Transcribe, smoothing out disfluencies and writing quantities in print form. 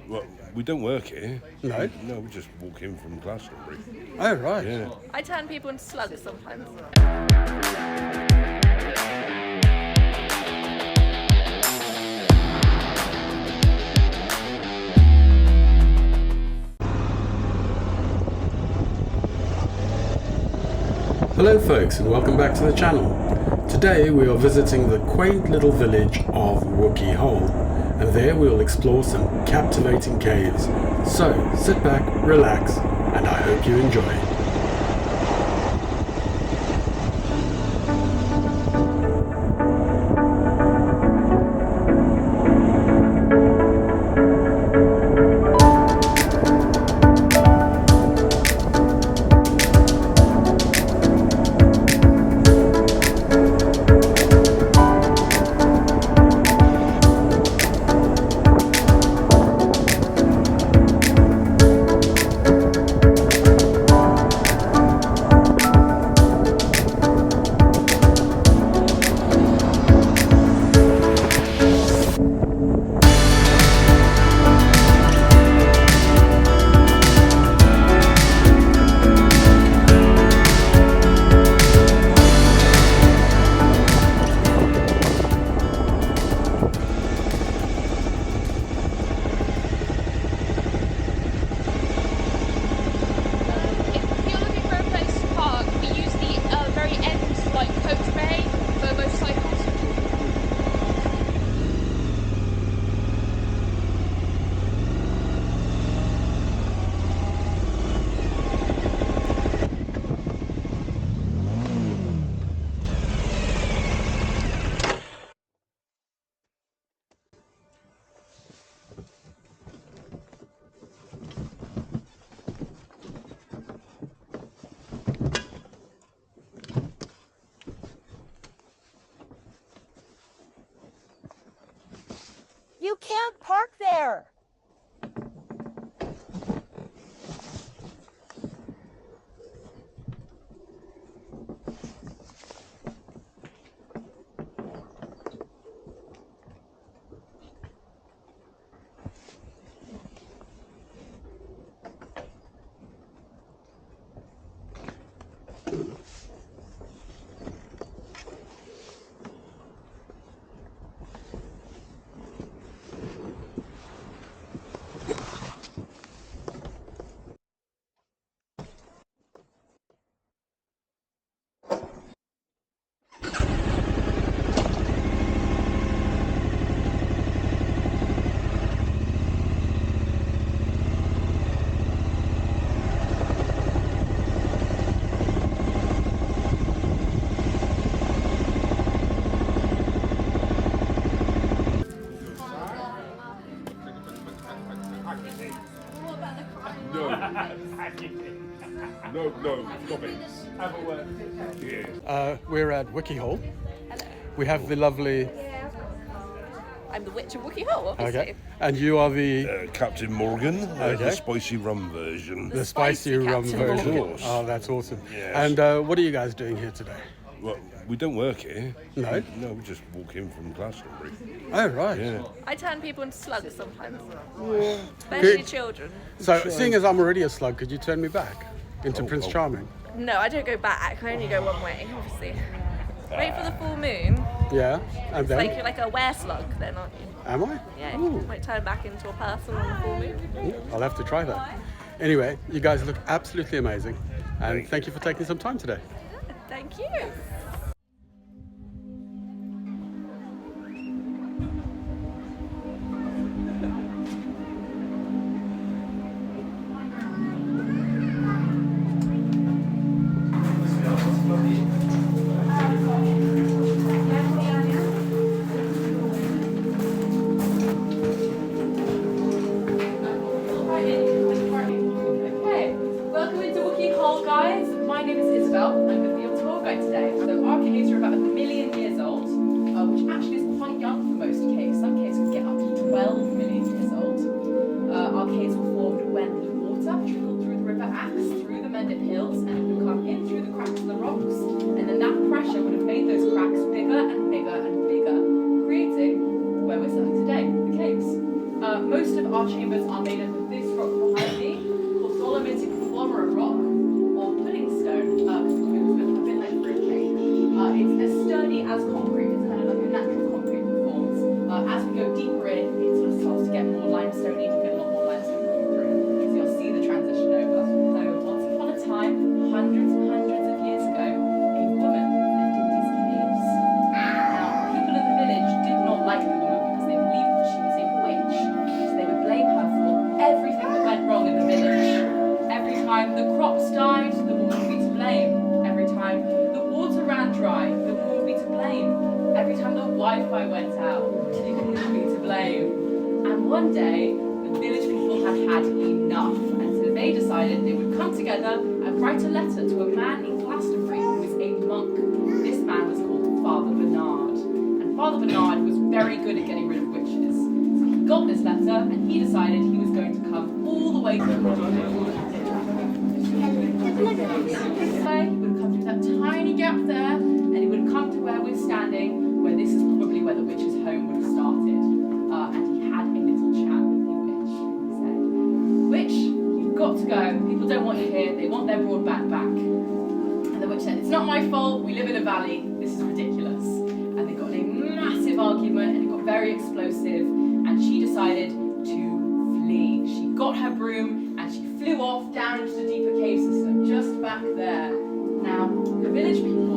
Well, we don't work here. No? No, we just walk in from Glastonbury. Oh, right. Yeah. I turn people into slugs sometimes. Hello folks, and welcome back to the channel. Today we are visiting the quaint little village of Wookey Hole, and there we will explore some captivating caves. So sit back, relax, and I hope you enjoy. If you're looking for a place to park, we use the very end, like coach bay for motorcycles. You can't park there. No, stop it. Have a word. Yeah. We're at Wookey Hole. Hello. We have the lovely... I'm the witch of Wookey Hole, obviously. Okay. And you are the... Captain Morgan, Okay. the spicy rum version. the spicy rum Captain version. Morgan. Oh, that's awesome. Yes. And what are you guys doing here today? Well, we don't work here. No? No, we just walk in from Glastonbury. Oh, right. Yeah. I turn people into slugs sometimes. Especially Good. children. So, seeing as I'm already a slug, could you turn me back into Prince oh. Charming? No, I don't go back. I only go one way, obviously. Wait for the full moon. Yeah. And then? Like you're like a were-slug then, aren't you? Am I? Yeah, Ooh. you might turn back into a person on the full moon. I'll have to try that. Anyway, you guys look absolutely amazing. And thank you for taking some time today. Thank you. Okay, welcome into Wookey Hole, guys. My name is Isabel. I'm going to be your tour guide today. So our caves are about 1 million years old, which actually is quite young for most caves. Some caves can get up to 12 million years old. Our caves were formed when the water trickled through the river Axe, through the Mendip Hills, and it would come in through the cracks in the rocks. And then that pressure would have made those cracks bigger and bigger and bigger, creating where we're sitting today, the caves. Most of our chambers pillars are made up of this rock behind me, called dolomitic conglomerate rock, or pudding stone, because it's a bit like fruitcake. It's as sturdy as concrete. It's kind of like a natural concrete forms. As we go deeper in, it sort of starts to get more limestone. You can get a lot more limestone coming through. So you'll see the transition over. So once upon a time, hundreds and hundreds of years ago, a woman lived in these caves. Now, people in the village did not like the woman because they believed that she was a witch. So they would blame her for everything that went wrong in the village. Every time the crops died, the woman would be to blame. Every time the water ran dry, the woman would be to blame. Every time the Wi-Fi went out, the woman would be to blame. And one day, the village people had had enough, and so they decided they would come together and write a letter to a man in Glastonbury who was a monk. This man was called Father Bernard, and Father Bernard was very good at getting rid of witches. So he got this letter, and he decided he was going to come all the way to he would have come through that tiny gap there, and he would have come to where we're standing, where this is probably where the witch's home would have started. And he had a little chat with the witch. He said, "Witch, you've got to go. People don't want you here. They want their broadband back." And the witch said, "It's not my fault. We live in a valley. This is ridiculous." And they got in a massive argument, and it got very explosive, and she decided to flee. She got her broom, and she flew off down into the deeper cave system, just back there. Now, the village people